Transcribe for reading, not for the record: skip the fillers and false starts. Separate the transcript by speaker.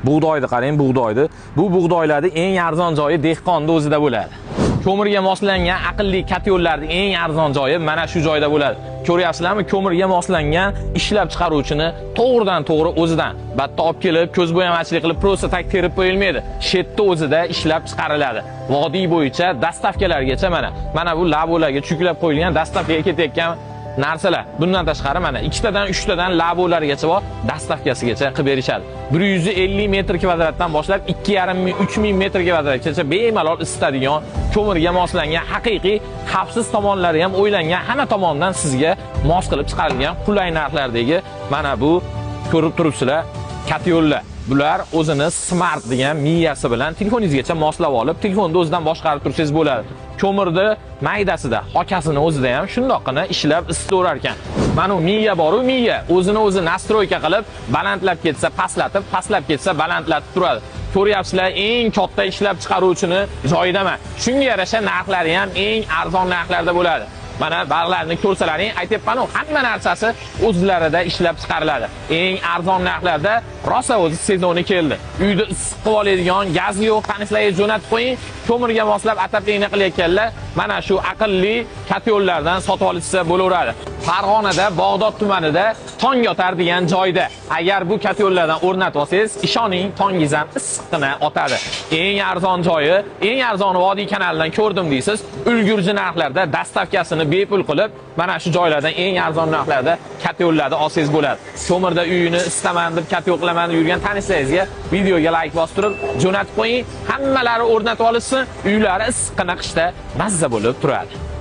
Speaker 1: Bug'doyni qarang, bug'doyni. Bu bug'doylarning eng arzon joyi dehqonning o'zida bo'ladi. Ko'mirga moslangan aqlli katyollarning eng arzon joyi mana shu joyda bo'ladi. Ko'ryapsizlarmi? Ko'mirga moslangan ishlab chiqaruvchini to'g'ridan-to'g'ri o'zidan. Batta olib kelib, ko'z bo'yamachilik qilib, prosta tak terib qo'yilmaydi. Shetda o'zida ishlab chiqariladi. Vodiy bo'yicha dastavkalargacha mana bu labolarga chuklab qo'yilgan dastavkaga ketayotgan narsalar. Bundan tashqari mana 2 tadan 3 tadan labolargacha bor, dastavkasigacha qilib berishadi. 150 metr kvadratdan boshlab 2,5-3000 metr kvadratgacha bemalol isitadigan, ko'mirga moslangan, haqiqiy xavfsiz tomonlari ham o'ylangan, hamma tomondan sizga mos qilib chiqarilgan qulay narxlardagi mana bu ko'rib turibsizlar, katyollar. Bular o'zini smart degan miyasi bilan telefoningizgacha moslab olib, telefonni o'zidan boshqarib tursangiz bo'ladi. Ko'mirni maydasida, hokasini o'zida ham shundoqqina ishlab isitaverar ekan. Mana miya bor-u, miya o'zini o'zi nastroyka qilib, balandlab ketsa pastlatib, pastlab ketsa balandlatib turadi. Ko'ryapsizlar, eng katta ishlab chiqaruvchini joyidaman. Shunga yarasha narxlari ham eng arzon narxlarda bo'ladi. Mana bog'larni ko'rsalaring, aytayapman-ku, hamma narsasi o'zlarida ishlab chiqariladi. Eng arzon narxlarda rosa o'zi sezoni keldi. Uyda issiq qilib oladigan, gaz yo'q, tanishlarga jo'natib qo'ying, ko'mirga moslab ataplikni qilayotganlar mana shu aqlli katyollardan sotib olishsa bo'laveradi. Farg'onada, Bog'dod tumanida Tongyotar degan joyda agar bu katyollardan o'rnatib olsangiz, ishoning, tongingiz ham issiqqina otadi. Eng arzon joyi, eng arzon Vodiy kanalidan ko'rdim deysiz, ulgurji narxlarda dastavkasini bepul qilib, mana shu joylardan eng arzon narxlarda katyollarni olsangiz bo'ladi. Ko'mirda uyini istaman deb katyol qilaman deb yurgan tanishlaringizga videoga like bostirib, jo'natib qo'ying, hammalari o'rnatib olishsin, uylari issiqqina qishda mazza bo'lib turadi.